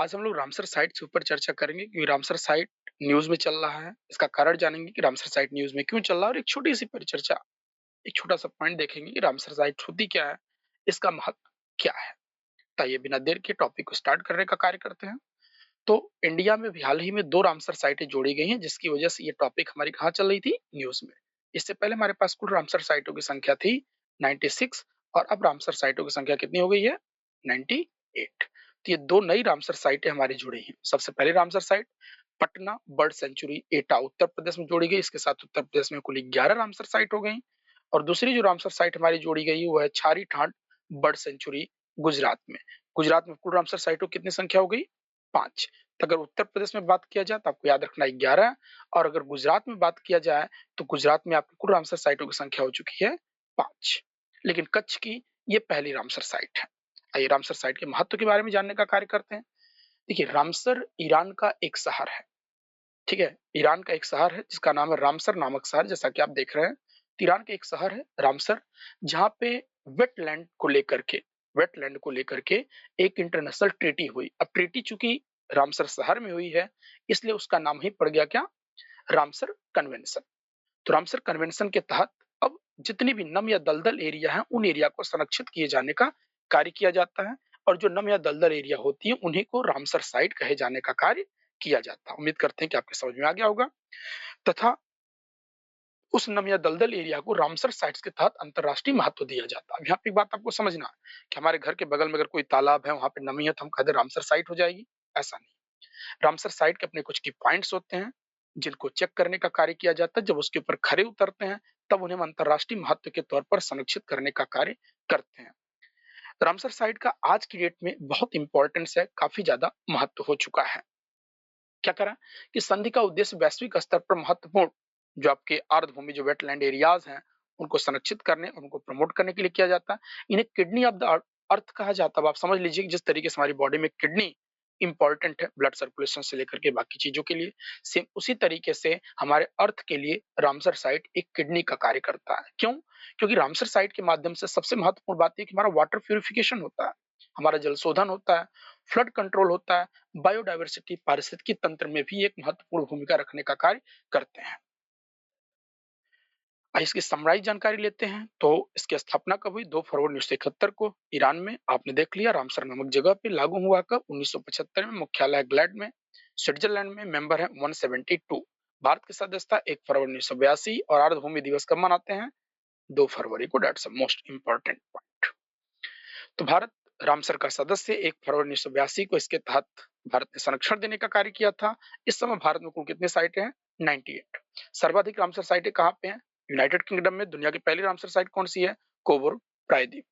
आज हम लोग रामसर साइट के ऊपर चर्चा करेंगे क्योंकि रामसर साइट न्यूज़ में चल रहा है। इसका कारण जानेंगे कि रामसर साइट न्यूज़ में क्यों चल रहा है और एक छोटी-सी परिचर्चा, एक छोटा-सा पॉइंट देखेंगे कि रामसर साइट होती क्या है, इसका महत्व क्या है। तो आइए बिना देर के टॉपिक को स्टार्ट करने का कार्य करते हैं। तो इंडिया में भी हाल ही में 2 रामसर साइटें जोड़ी गई हैं, जिसकी वजह से ये टॉपिक हमारी कहाँ चल रही थी? न्यूज़ में। इससे पहले हमारे पास कुल रामसर साइटों की संख्या थी 96 और अब रामसर साइटों की संख्या कितनी हो गई है? 98। तो ये 2 नई रामसर साइटें हमारी जुड़ी हैं। सबसे पहली Ramsar site Patna bird sanctuary एटा उत्तर प्रदेश में जोड़ी गई। इसके साथ उत्तर प्रदेश में कुल 11 रामसर साइट हो गई और दूसरी जो रामसर साइट हमारी जोड़ी गई वो है छारी ठाठ बर्ड सेंचुरी गुजरात में। गुजरात में कुल रामसर साइटों की कितनी संख्या हो गई? 5। तो अगर उत्तर प्रदेश में बात किया जाए तो आपको याद रखना 11 और अगर गुजरात में बात किया जाए तो गुजरात में आपकी कुल रामसर साइटों की संख्या हो चुकी है 5। लेकिन कच्छ की ये पहली रामसर साइट है। आइए रामसर साइट के महत्व के बारे में जानने का कार्य करते हैं। देखिए रामसर ईरान का एक शहर है, ठीक है? ईरान का एक शहर है जिसका नाम है रामसर नामक शहर, जैसा कि आप देख रहे हैं। ईरान का एक शहर है रामसर, जहाँ पे वेटलैंड को लेकर के एक इंटरनेशनल ट्रीटी हुई। अब ट्रीटी चूंकि रामसर शहर में हुई है, इसलिए उसका नाम ही पड़ गया क्या? Ramsar convention. तो रामसर कन्वेंशन के तहत अब जितनी भी नम या दलदल एरिया है, उन एरिया को संरक्षित किए जाने का कार्य किया जाता है और जो नम या दलदल एरिया होती है, उन्हीं को रामसर साइट कहे जाने का कार्य किया जाता है। उम्मीद करते हैं कि आपके समझ में आ गया होगा। तथा उस नम या दलदल एरिया को रामसर साइट्स के तहत अंतरराष्ट्रीय महत्व दिया जाता है। अब यहाँ पे एक बात आपको समझना है कि हमारे घर के बगल में अगर कोई तालाब है, वहाँ पे नमी है, तो हम कह दें रामसर साइट हो जाएगी, ऐसा नहीं। रामसर साइट के अपने कुछ की पॉइंट्स होते हैं, जिनको चेक करने का कार्य किया जाता है। जब उसके ऊपर खरे उतरते हैं, तब उन्हें हम अंतरराष्ट्रीय महत्व के तौर पर संरक्षित करने का कार्य करते हैं। रामसर साइट का आज की डेट में बहुत इंपॉर्टेंस है, काफी ज्यादा महत्व हो चुका है। क्या करा कि संधि का उद्देश्य वैश्विक स्तर पर महत्वपूर्ण जो आपके आर्द्रभूमि जो वेटलैंड एरियाज हैं, उनको संरक्षित करने, उनको प्रमोट करने के लिए किया जाता है। इन्हें किडनी ऑफ द अर्थ कहा जाता है। अब आप समझ लीजिए कि जिस तरीके से हमारी बॉडी में किडनी इंपॉर्टेंट है ब्लड सर्कुलेशन से लेकर के बाकी चीजों के लिए, सेम उसी तरीके से हमारे अर्थ के लिए रामसर साइट एक किडनी का कार्य करता है। क्यों? क्योंकि रामसर साइट के माध्यम से सबसे महत्वपूर्ण बात है कि हमारा वाटर प्यूरिफिकेशन होता है, हमारा जल शोधन होता है, फ्लड कंट्रोल होता है, बायोडायवर्सिटी पारिस्थितिकी तंत्र में भी एक महत्वपूर्ण भूमिका रखने का कार्य करते हैं। इसकी समराइज जानकारी लेते हैं तो इसकी स्थापना कब हुई? 2 फरवरी 1971 को ईरान में। आपने देख लिया रामसर नामक जगह पे लागू हुआ कब? 1975 में। मुख्यालय ग्लैड में। स्विट्जरलैंड में। मेंबर है 172। भारत की सदस्यता 1 फरवरी 1982 और आर्द्रभूमि दिवस कब मनाते हैं? 2 फरवरी को। That's a most important point. तो भारत रामसर का सदस्य 1 फरवरी 1982 को इसके तहत भारत ने संरक्षण देने का कार्य किया था। इस समय भारत में कुल कितने साइटें हैं? 98। सर्वाधिक रामसर साइटें कहाँ पे हैं? यूनाइटेड किंगडम में। दुनिया की पहली रामसर साइट कौन सी है? कोबर प्रायद्वीप।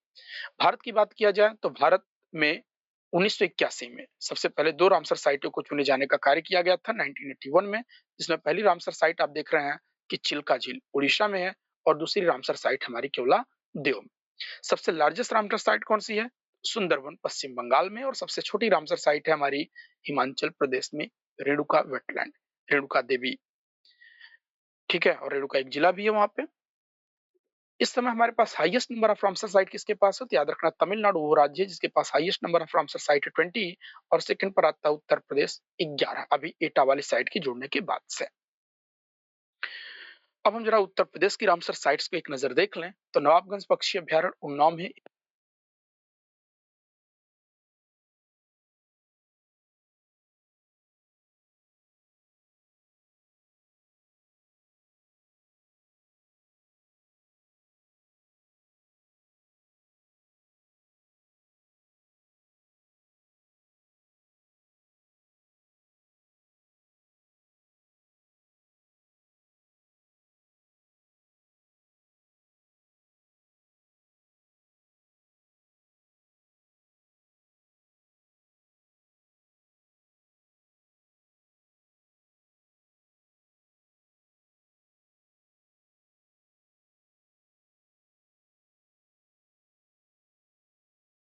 भारत की बात किया जाए तो भारत में 1981 में सबसे पहले 2 रामसर साइटों को चुने जाने का कार्य किया गया था 1981 में, जिसमें पहली रामसर साइट आप देख रहे हैं कि चिल्का झील उड़ीसा में है और दूसरी रामसर साइट हमारी केवला देव में। सबसे लार्जेस्ट रामसर साइट कौन सी है? सुंदरवन पश्चिम बंगाल में। और सबसे छोटी रामसर साइट है हमारी हिमाचल प्रदेश में, रेणुका वेटलैंड, रेणुका देवी, ठीक है? और रेणुका एक जिला भी है वहां पे। इस समय हमारे पास highest number of Ramsar site किसके पास है? तो याद रखना तमिलनाडु वो राज्य है जिसके पास highest number of Ramsar site है 20 और सेकंड पर आता है उत्तर प्रदेश 11, अभी एटा वाली साइट की जोड़ने के बाद से। अब हम जरा उत्तर प्रदेश की रामसर साइट्स को एक नजर देख लें तो नवाबगंज पक्षी अभ्यारण्य उन्नाव में